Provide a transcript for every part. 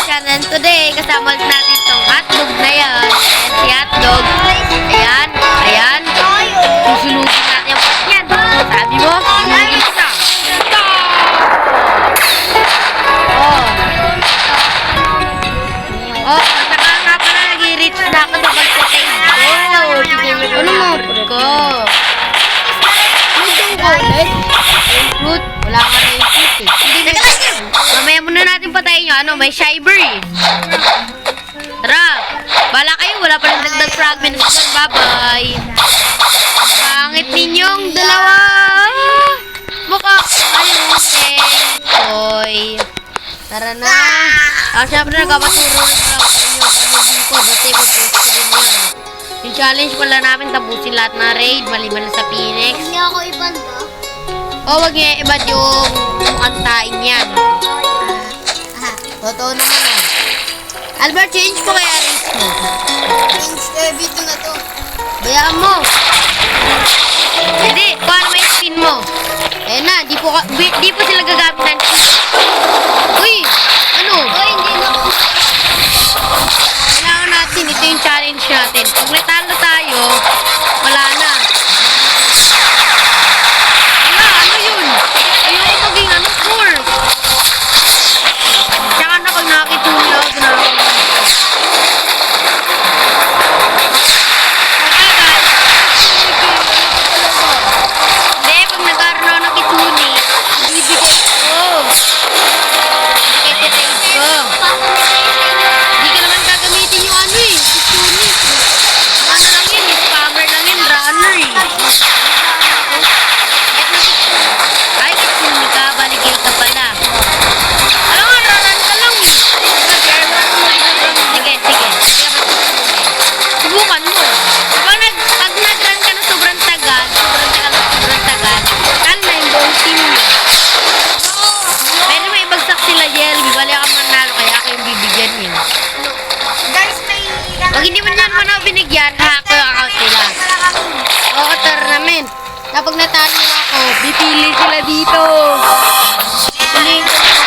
channel today. Kasama natin itong hotdog na yan. Ayan si hotdog. Ayan. Ayan. Susunugin natin yung pot yan. Sabi mo? Sunugin kita. Oh. Oh, saka nga pala nag-reach na ako sa pagkakain. Oh, ano mga pot ko? Fruit yung ulit. Fruit? Wala ka na yung fruit eh. Hindi na. Mamaya muna natin patayin yung ano, may Shiberry. Tara, bala kayo, wala pa rin dagdag fragments. Bye-bye. Pangit ninyong dalawa. Mukha kayo, Toy. Tara na. Siyempre, nagkapaturo rin lang sa inyo. Pamilin ko, basta i-post ko rin yan. Yung challenge pala namin, tapusin lahat na raid, maliban sa Phoenix. Hindi ako ibanda. O, wag niya ibad yung kantain yan. Totoo naman ah. Albert, change mo kaya race mo. Dito na to. Bayaan mo. Hindi, kung ano may spin mo. Eh na, di po sila gagamit ng cheat. Uy, ano? Uy, hindi na ako. Kailangan natin, ito yung challenge natin. Pag natalo tayo, wala na. Wala, ano yun? Ayoko maging ano, score. Tsaka na pag nakakituli ako, hindi, pag nagkaroon ako ng kituni, ibibigay ko. Ikititayin ko. Hindi ka naman gagamitin yung ano eh, kituni. Ano lang yun, spammer lang yun, runner eh. Ay, kituni ka, baligay ka pala. Alam nga, raran ka lang eh. Sige, sige. Subukan mo. Pag nag-run ka na sobrang tagal, tal na yung buong team mo. Pwede may ibagsak sila, Jelly. Bali ka manalo, kaya ako yung bibigyan yun. Guys, may... Pag hindi mo naman ako binigyan, hack ko yung account nila. Oo, tournament. Kapag natalo na ako, pipili sila dito. Huling ko na ako.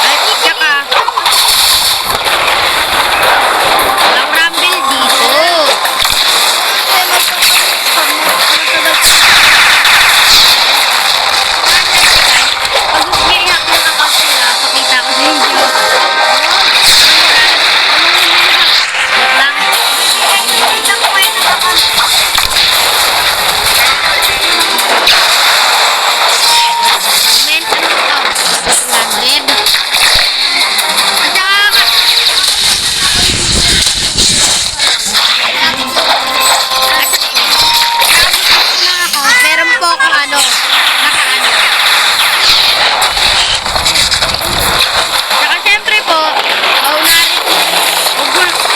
At tsaka, walang rumble dito. Pag gusto niya i-hack yung account nila, pakita ko sa inyo. Wait lang. Comment, ano ito? 200. At saka, meron po akong ano, nakaano. Saka syempre po, paunahin ko.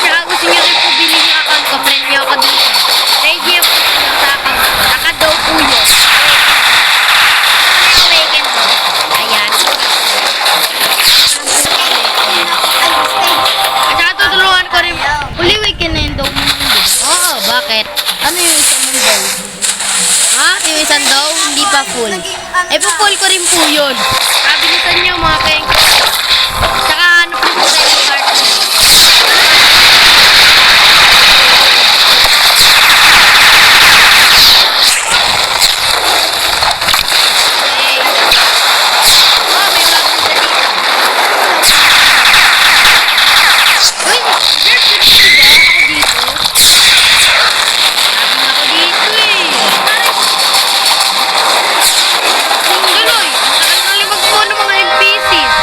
Saka gusto nyo rin po bilhin yung account ko, friend nyo ako dito. Ready po yung sa account ko. Naka-daw po yun. Awaken po. Ayan. At saka tutulungan ko rin. Uli weekend na yun daw. Oo, bakit? Ano yung isa mong daw? Ha? Yung isang daw, hindi pa full. Eh, full ko rin po yun. Kabilisan nyo mga peng. Saka ano po sa credit card. Okay. Oh, may bago sa dito. Uy, Bert, dito ba? Ako dito. Sabi nga ako dito eh. Singaloy, ang tagal ng limag mo ng mga NPCs.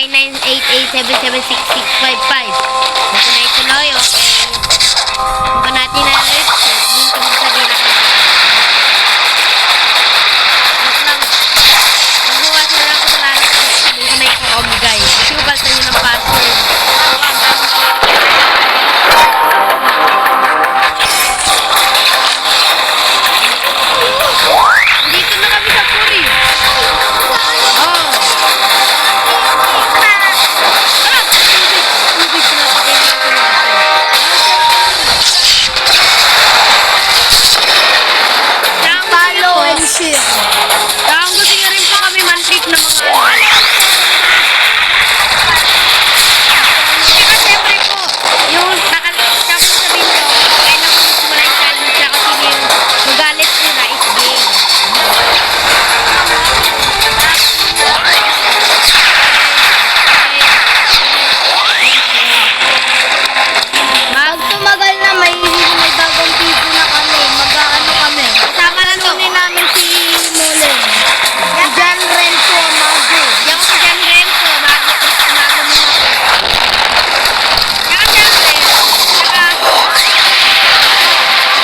0998877655. Na-connect ko na yun. Okay. Kung natin na rin, dun ka magsabihin ako. Joke lang. Magbukas na lang ako sa lahat. Dun ka na ikaw-omigay. Kasi mabalta nyo ng password. Dito na kami sa Puri. Oh. Tara! Tubig pinapatay natin natin. Follow and share. Saan gusto nyo rin po kami man-trip ng mga ano? Saka siyempre po, yung tapos sabihin ko, kailan ko simula yung challenge siya kasi yung magalit nila is game. Pag tumagal na, may bagong video na kami. Mag-ano kami. Kasama na to. Kunin namin si Mullen. Si John Renzo Amago. Di ako si John Renzo, bago muna ako. Saka siyempre,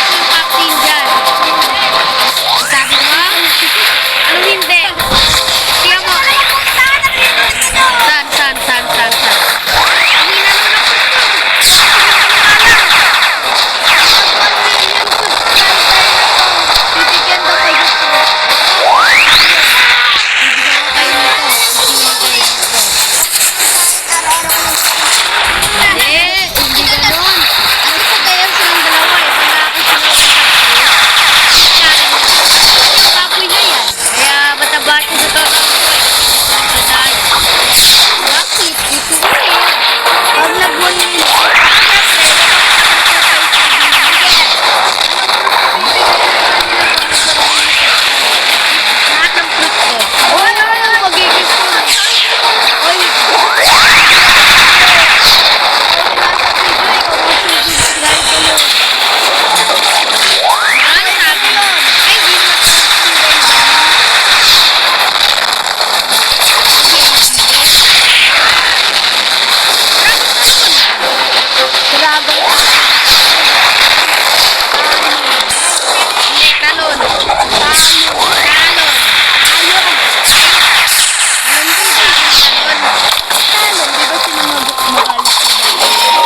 yung captain dyan. Sabi mo? Anong hindi? Tingnan mo. Saan? Ang hina nung Bibigyan daw kayo gusto. Hindi ganun. Ang gusto kaya silang dalawa eh. Yung kapoy na yan. Kaya mataba siya sa kapoy. Matay. Bakit? Gusto ko eh. Pag nag-1 Lahat ng fruit ko. ano magiging Oy! Ano sabi nun? Ay, di naman. Dragon. Hindi, talon. Talon.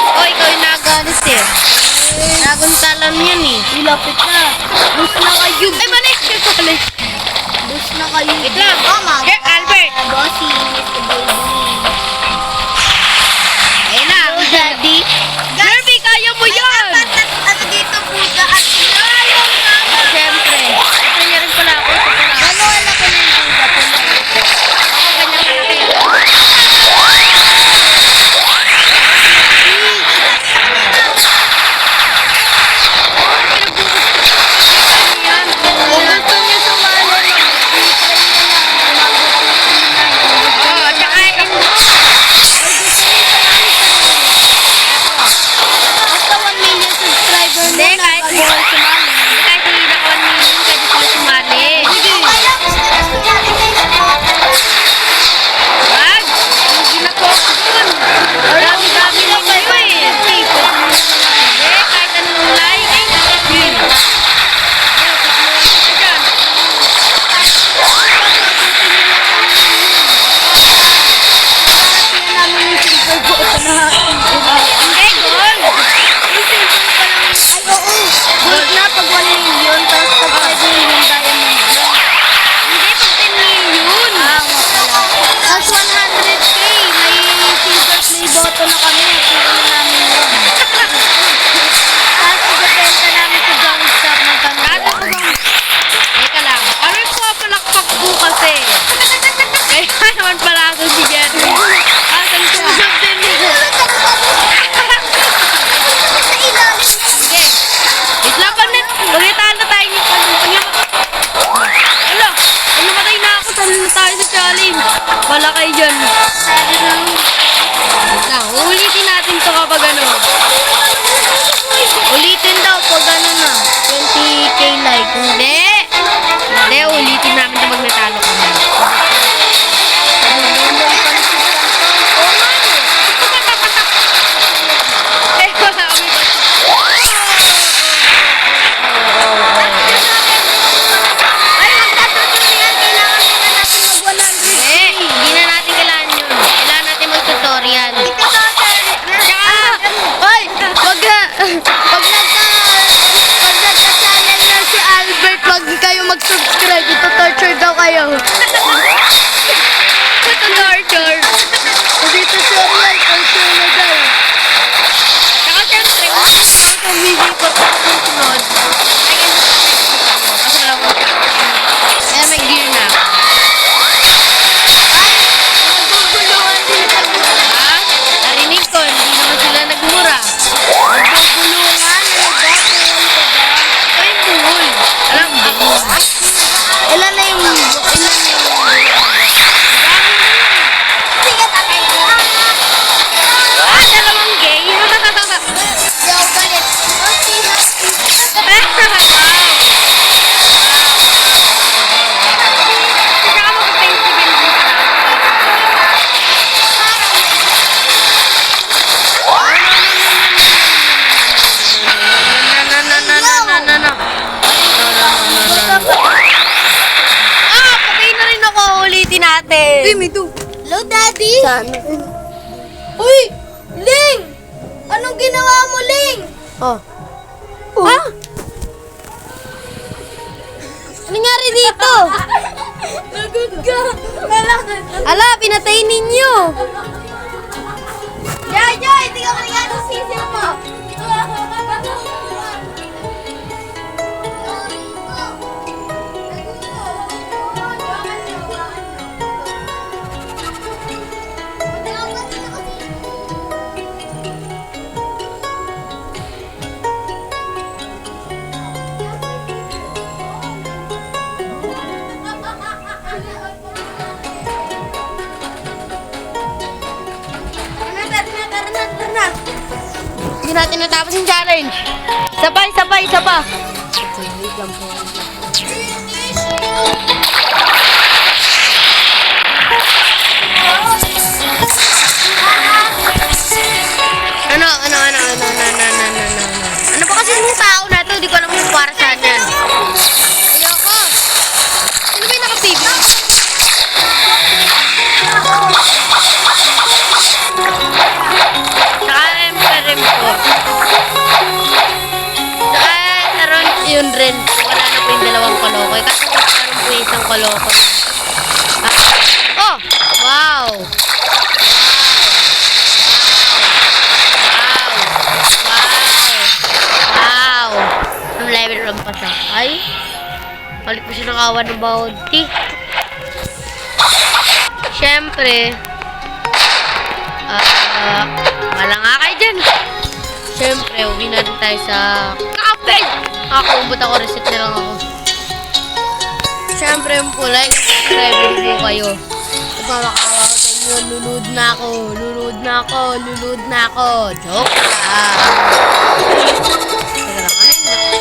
Oh, ikaw yung nagalit eh. Dragon talon yun eh. Ilapit na. Bus na kayo. Ay, manik! Manik! Bus na kayo. Wait lang. Here, Albert. Bossing, Mr. Baby. Ayun na. Hello, Daddy. Derby, kaya mo yan! Ano dito, puta at sinayang na. Siyempre. Ito niya rin pala ako. Ito pala. Gano'n na ko ng buga po na ito. Ako ganyan kalaki. Kung gusto niyo sumali, mag-try na lang. Oo, tsaka nagka-channel na si Albert, wag kayo mag-subscribe. Ito torture daw kayo. Ito torture. Kasi tutorial, torture na daw. Saka syempre, kung video ko pa susunod, kasi lang ko kaya may gear na. Magugulungan din kami. Ha? Narinig ko, hindi naman sila nagmura. Magugulungan, ano ba? Ito yung buhol. Alam mo, Ilan na yung... Sige, tatay. dalawang gay. Daw galit. Okay, Saka mag-festival mo pa. Patay na rin ako. Ulitin natin. me too. Hello, Daddy. Uy! Ling! Anong ginawa mo, Ling? Oh. Ah! Ano nangyari dito? Nagod ka. Kailangan. Ala, pinatay ninyo. Yaya, hindi ka kaya ng sisil mo. Hindi natin natapos yung challenge. Sabay, sabay, sabay. Ano ba kasi yung tao na to? Hindi ko alam kung para saan yan. Ayoko. Ano ba yung nakapig? Saka rin po. Saka naroon yun rin. Wala na po yung dalawang kalokoy. Kasi naroon po yung isang kalokoy. Oh! Wow! Wow! Ang level lang pa siya. Ay! Palit po siya ng awan ng bounty. Siyempre, wala nga kayo dyan. Siyempre, uwi na rin tayo sa kapit. Nakakubot ako, reset na lang ako. Siyempre, yung po, like, subscribe po kayo. Nagmamakawa ko sa inyo, lulud na ako, lulud na ako, lulud na ako. Joke lang. Teka lang, ano yun?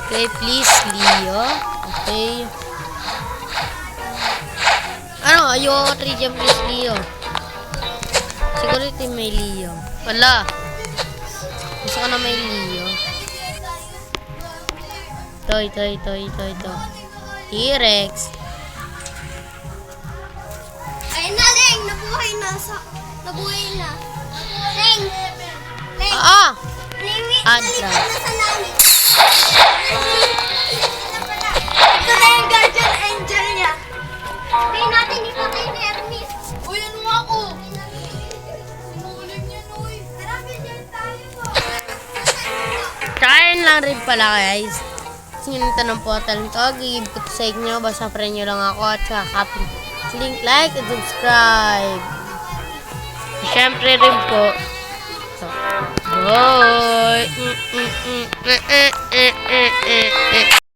Okay, please, Leo. Okay. Ano? Ayoko 3 gem, please, Leo. Siguro ito yung may Leo. Wala. Gusto ko na may Leo. Ito. T-Rex. Ayun na, Ling. Nabuhay na. Nabuhay na. Ling. Ling. Adra. Nalipad na sa langit. Ito na yung guardian angel niya. Hindi natin ipatay ni Hermes. Uy, ano ako? Sinulim niya, Uy. Tara, bigyan tayo mo. Kain lang rin pala, guys. Sinunod ng portal nito. Gigib ko sa inyo. Basta friend nyo lang ako at kakapin. Link, like, and subscribe. Siyempre rin po. So, bye!